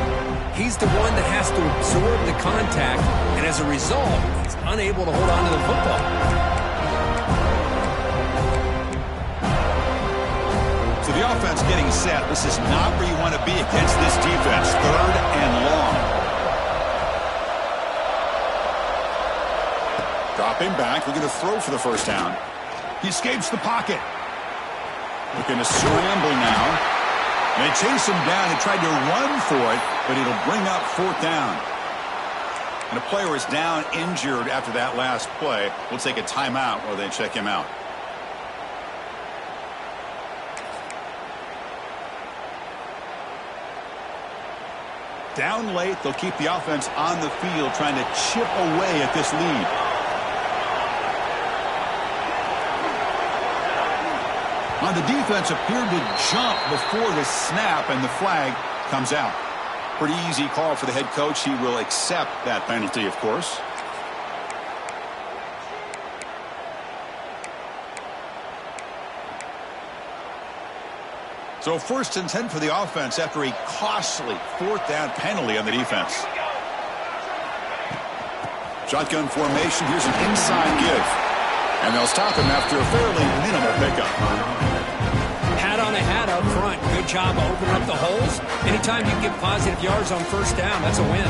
he's the one that has to absorb the contact, and as a result, he's unable to hold on to the football. So the offense getting set. This is not where you want to be against this defense. Third and long. Dropping back, looking to throw for the first down. He escapes the pocket. Looking to scramble now. And they chase him down. They tried to run for it, but it'll bring up fourth down. And a player is down injured after that last play. We'll take a timeout while they check him out. Down late, they'll keep the offense on the field trying to chip away at this lead. On the defense appeared to jump before the snap, and the flag comes out. Pretty easy call for the head coach. He will accept that penalty, of course. So 1st and 10 for the offense after a costly fourth down penalty on the defense. Shotgun formation. Here's an inside give. And they'll stop him after a fairly minimal pickup. Hat on a hat up front. Good job of opening up the holes. Anytime you get positive yards on first down, that's a win.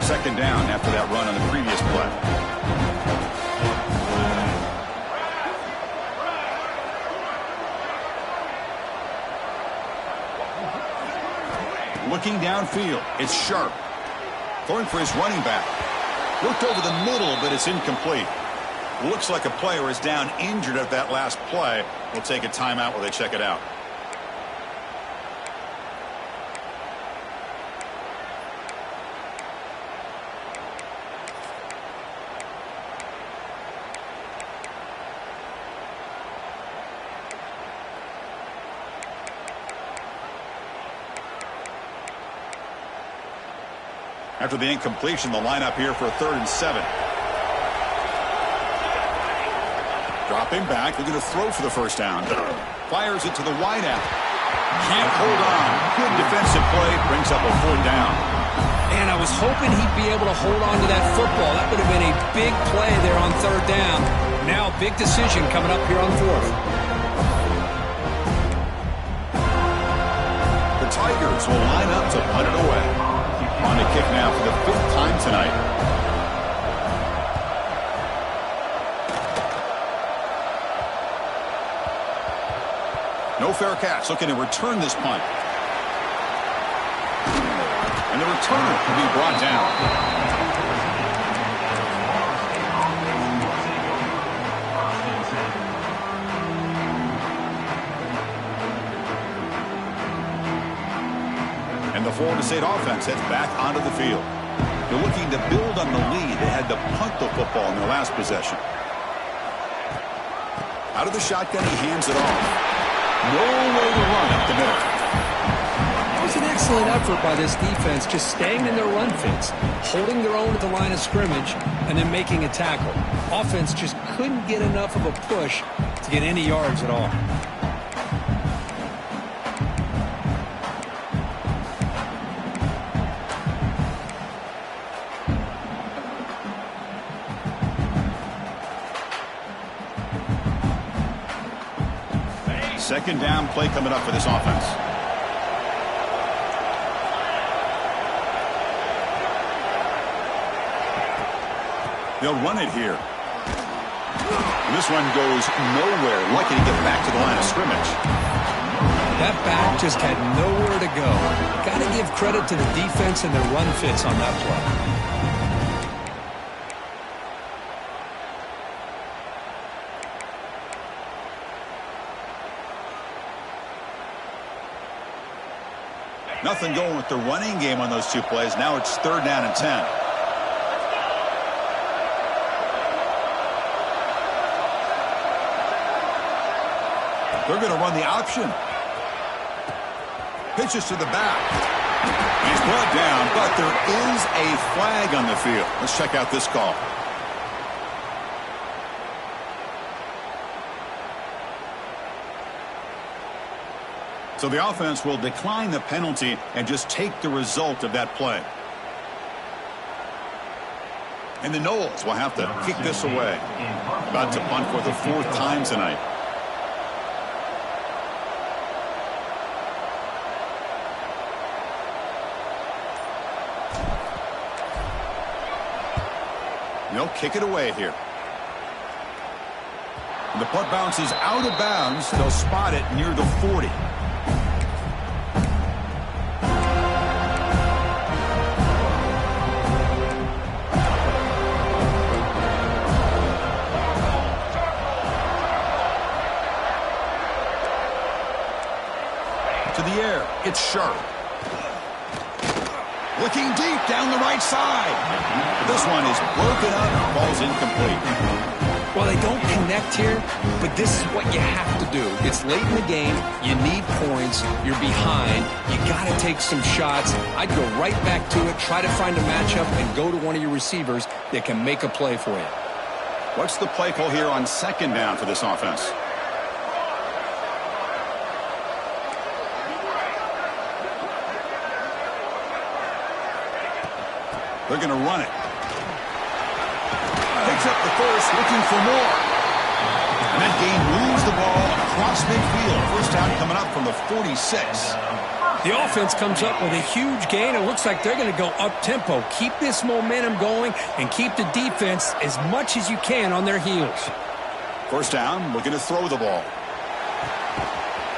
Second down after that run on the previous play. Looking downfield, it's Sharp. Going for his running back. Looked over the middle, but it's incomplete. Looks like a player is down injured at that last play. We'll take a timeout while they check it out. After the incompletion, the lineup here for a 3rd and 7. Dropping back, looking to throw for the first down. Fires it to the wideout. Can't hold on. Good defensive play. Brings up a 4th down. And I was hoping he'd be able to hold on to that football. That would have been a big play there on 3rd down. Now a big decision coming up here on 4th. The Tigers will line up to punt it away. On the kick now for the 5th time tonight. No fair catch. Looking to return this punt. And the returner will be brought down. And the Florida State offense heads back onto the field. They're looking to build on the lead. They had to punt the football in their last possession. Out of the shotgun, he hands it off. No way to run up the middle. That was an excellent effort by this defense, just staying in their run fits, holding their own at the line of scrimmage, and then making a tackle. Offense just couldn't get enough of a push to get any yards at all. Second down play coming up for this offense. They'll run it here. This one goes nowhere. Lucky to get back to the line of scrimmage. That back just had nowhere to go. Got to give credit to the defense and their run fits on that play. Nothing going with the running game on those two plays. Now it's 3rd down and 10. They're going to run the option. Pitches to the back. He's brought down, but there is a flag on the field. Let's check out this call. So the offense will decline the penalty and just take the result of that play. And the Noles will have to kick this away. About to punt for the 4th time tonight. They'll kick it away here. And the punt bounces out of bounds. They'll spot it near the 40. To the air, it's Sharp. Looking deep down the right side. This one is broken up and falls incomplete. Well, they don't connect here, but this is what you have to do. It's late in the game. You need points. You're behind. You got to take some shots. I'd go right back to it, try to find a matchup, and go to one of your receivers that can make a play for you. What's the play call here on 2nd down for this offense? They're going to run it. Picks up the first, looking for more. And that gain moves the ball across midfield. 1st down coming up from the 46. The offense comes up with a huge gain. It looks like they're going to go up-tempo. Keep this momentum going and keep the defense as much as you can on their heels. 1st down, looking to throw the ball.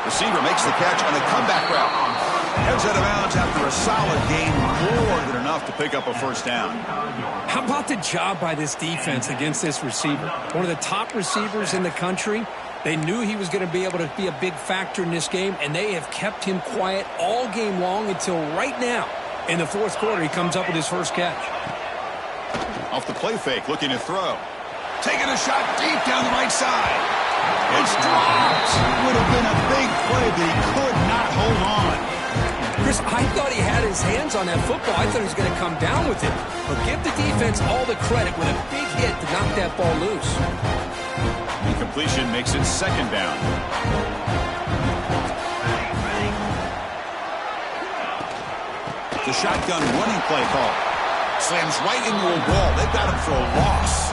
Receiver makes the catch on a comeback route. Heads out of bounds after a solid gain, more than enough to pick up a 1st down. How about the job by this defense against this receiver? One of the top receivers in the country. They knew he was going to be able to be a big factor in this game, and they have kept him quiet all game long until right now. In the 4th quarter, he comes up with his first catch. Off the play fake, looking to throw. Taking a shot deep down the right side. It's dropped. Would have been a big play, but he could not hold on. Chris, I thought he had his hands on that football. I thought he was going to come down with it. But give the defense all the credit with a big hit to knock that ball loose. Incompletion makes it 2nd down. The shotgun running play call. Slams right into a wall. They've got him for a loss.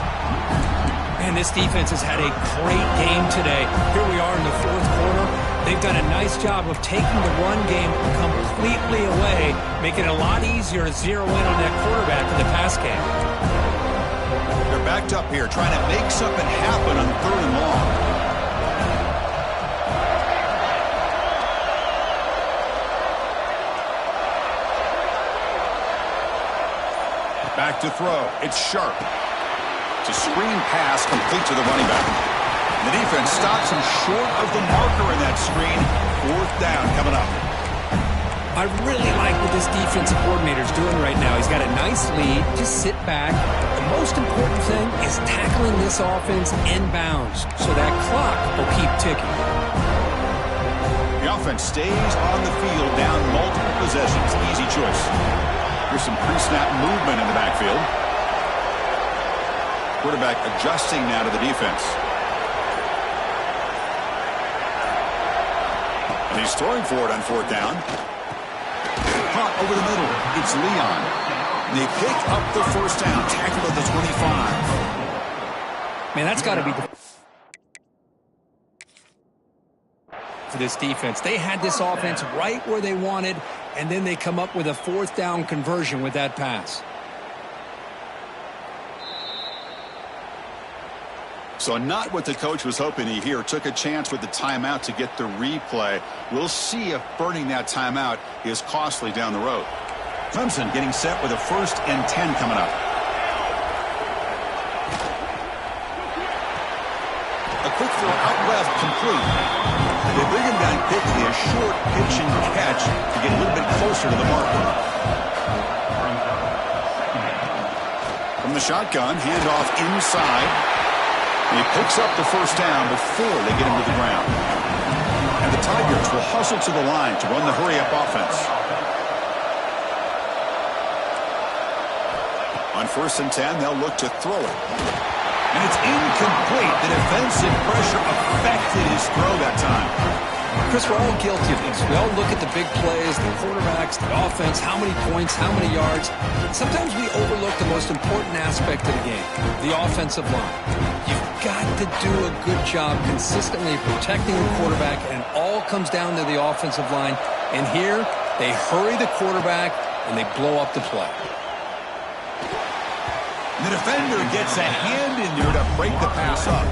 Man, this defense has had a great game today. Here we are in the 4th quarter. They've done a nice job of taking the run game completely away, making it a lot easier to zero in on that quarterback in the pass game. They're backed up here, trying to make something happen on 3rd and long. Back to throw. It's Sharp. It's a screen pass complete to the running back. The defense stops him short of the marker in that screen. 4th down coming up. I really like what this defensive coordinator is doing right now. He's got a nice lead. Just sit back. The most important thing is tackling this offense inbounds so that clock will keep ticking. The offense stays on the field down multiple possessions. Easy choice. Here's some pre-snap movement in the backfield. Quarterback adjusting now to the defense. And he's throwing for it on fourth down. Caught over the middle. It's Leon. And they pick up the first down. Tackle at the 25. Man, that's got to be for this defense. They had this offense right where they wanted, and then they come up with a fourth down conversion with that pass. So not what the coach was hoping to hear. Took a chance with the timeout to get the replay. We'll see if burning that timeout is costly down the road. Clemson getting set with a 1st and 10 coming up. A quick throw out left, complete. They bring him down quickly, a short pitch and catch to get a little bit closer to the marker. From the shotgun, handoff inside. And he picks up the first down before they get him to the ground. And the Tigers will hustle to the line to run the hurry-up offense. On 1st and 10, they'll look to throw it. And it's incomplete. The defensive pressure affected his throw that time. Chris, we're all guilty of this. We all look at the big plays, the quarterbacks, the offense, how many points, how many yards. Sometimes we overlook the most important aspect of the game, the offensive line. You've got to do a good job consistently protecting the quarterback, and it all comes down to the offensive line. And here, they hurry the quarterback, and they blow up the play. The defender gets a hand in there to break the pass up.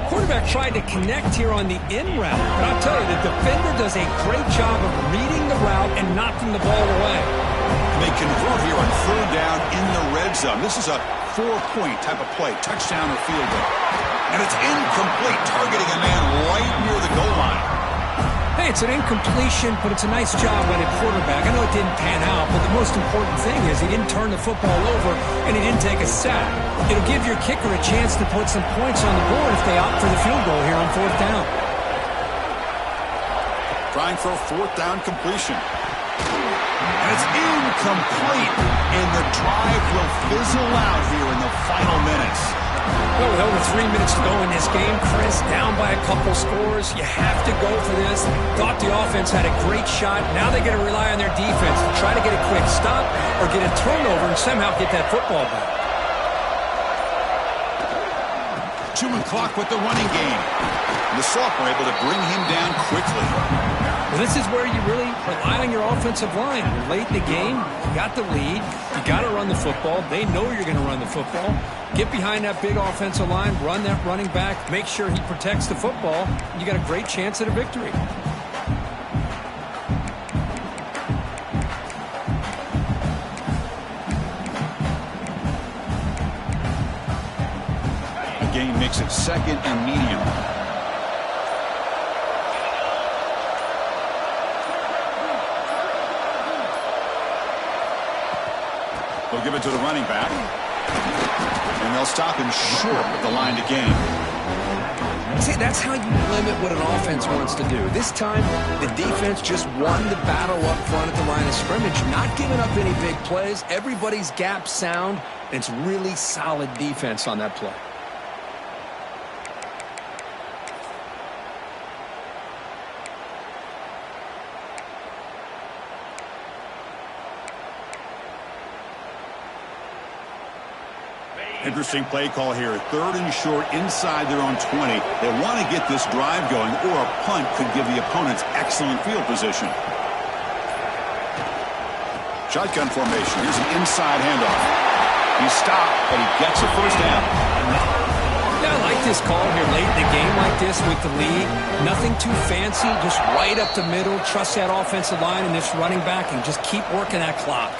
Quarterback tried to connect here on the in route, but I'll tell you, the defender does a great job of reading the route and knocking the ball away. They convert here on 3rd down in the red zone. This is a 4-point type of play, touchdown or field goal. And it's incomplete, targeting a man right near the goal line. Hey, it's an incompletion, but it's a nice job by the quarterback. I know it didn't pan out, but the most important thing is he didn't turn the football over and he didn't take a sack. It'll give your kicker a chance to put some points on the board if they opt for the field goal here on 4th down. Trying for a 4th down completion. And it's incomplete, and the drive will fizzle out here in the final minutes. Well, with over 3 minutes to go in this game, Chris, down by a couple scores, you have to go for this. Thought the offense had a great shot. Now they got to rely on their defense to try to get a quick stop or get a turnover and somehow get that football back. 2 clock with the running game. The sophomore able to bring him down quickly. Well, this is where you really rely on your offensive line. You're late in the game. You got the lead. You got to run the football. They know you're going to run the football. Get behind that big offensive line. Run that running back. Make sure he protects the football. You got a great chance at a victory. The game makes it 2nd and medium. They'll give it to the running back. And they'll stop him short of the line to gain. See, that's how you limit what an offense wants to do. This time, the defense just won the battle up front at the line of scrimmage, not giving up any big plays. Everybody's gap sound, and it's really solid defense on that play. Interesting play call here. 3rd and short inside their own 20. They want to get this drive going, or a punt could give the opponents excellent field position. Shotgun formation. Here's an inside handoff. He stopped, but he gets a first down. Yeah, I like this call here late in the game like this with the lead. Nothing too fancy, just right up the middle. Trust that offensive line and this running back and just keep working that clock.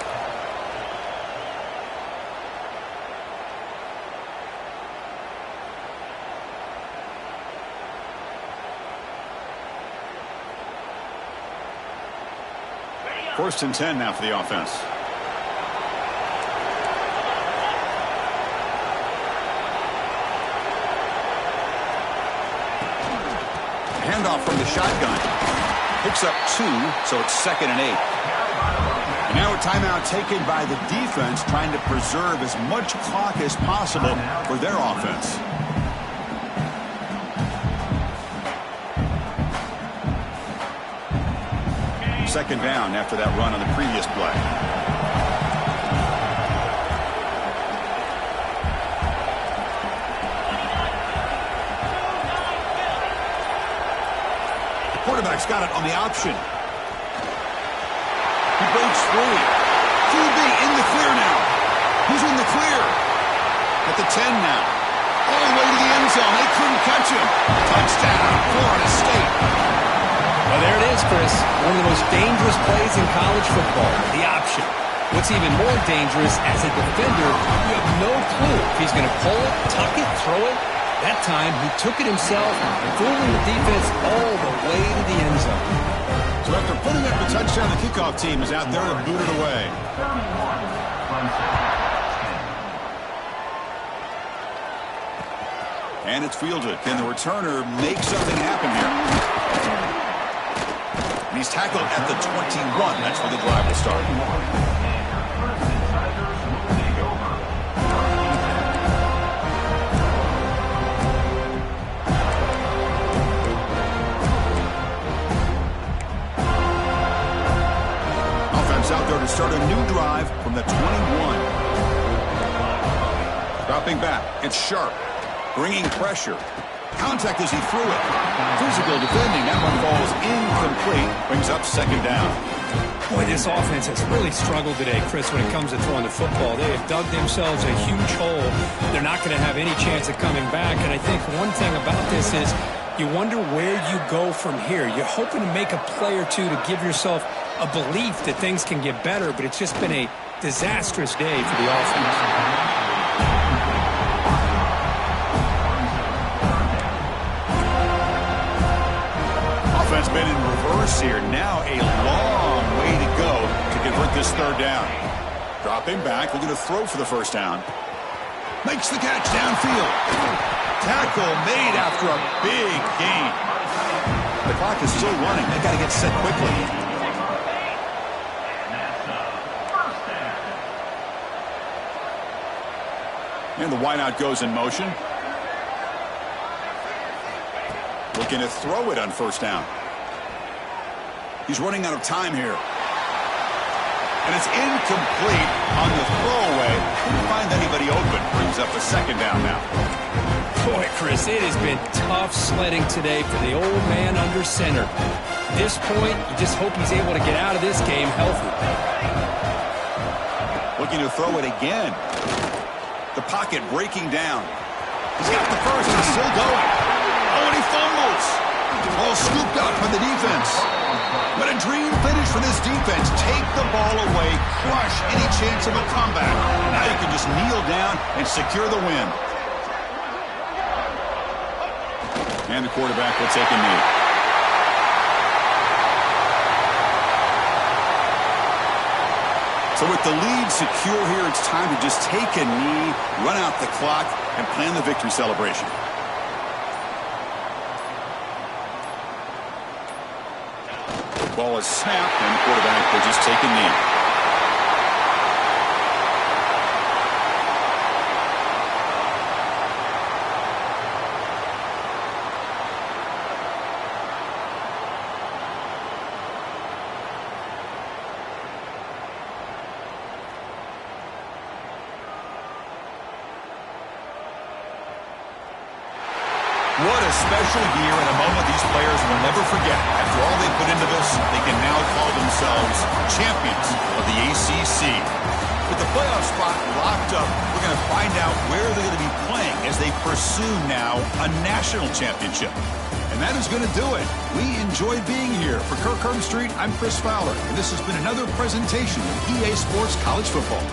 First and 10 now for the offense. Handoff from the shotgun. Picks up 2, so it's 2nd and 8. And now a timeout taken by the defense, trying to preserve as much clock as possible for their offense. Second down after that run on the previous play. Quarterback's got it on the option. He breaks free. QB in the clear now. He's in the clear. At the 10 now. All the way to the end zone. They couldn't catch him. Touchdown, Florida State. Well, there it is, Chris. One of the most dangerous plays in college football. The option. What's even more dangerous, as a defender, you have no clue if he's going to pull it, tuck it, throw it. That time, he took it himself, fooling the defense all the way to the end zone. So after putting up the touchdown, the kickoff team is out there to boot it away. And it's fielded. Can the returner make something happen here? And he's tackled at the 21. That's where the drive will start. Out there to start a new drive from the 21. Dropping back. It's Sharp. Bringing pressure. Contact as he threw it. Physical defending. That one falls incomplete. Brings up 2nd down. Boy, this offense has really struggled today, Chris, when it comes to throwing the football. They have dug themselves a huge hole. They're not going to have any chance of coming back. And I think one thing about this is you wonder where you go from here. You're hoping to make a play or two to give yourself a belief that things can get better, but it's just been a disastrous day for the offense. Offense been in reverse here. Now a long way to go to convert this 3rd down. Dropping back, looking to throw for the 1st down. Makes the catch downfield. Tackle made after a big gain. The clock is still running. They got to get set quickly. And the wideout goes in motion. Looking to throw it on 1st down. He's running out of time here. And it's incomplete on the throwaway. Couldn't find anybody open. Brings up a 2nd down now. Boy, Chris, it has been tough sledding today for the old man under center. At this point, you just hope he's able to get out of this game healthy. Looking to throw it again. The pocket breaking down. He's got the first and still going. Oh, and he fumbles. Ball scooped up by the defense. But a dream finish for this defense. Take the ball away, crush any chance of a comeback. Now you can just kneel down and secure the win. And the quarterback will take a knee. So with the lead secure here, it's time to just take a knee, run out the clock, and plan the victory celebration. The ball is snapped, and the quarterback will just take a knee. What a special year and a moment these players will never forget. After all they put into this, they can now call themselves champions of the ACC. With the playoff spot locked up, we're going to find out where they're going to be playing as they pursue now a national championship. And that is going to do it. We enjoyed being here. For Kirk Street, I'm Chris Fowler, and this has been another presentation of EA Sports College Football.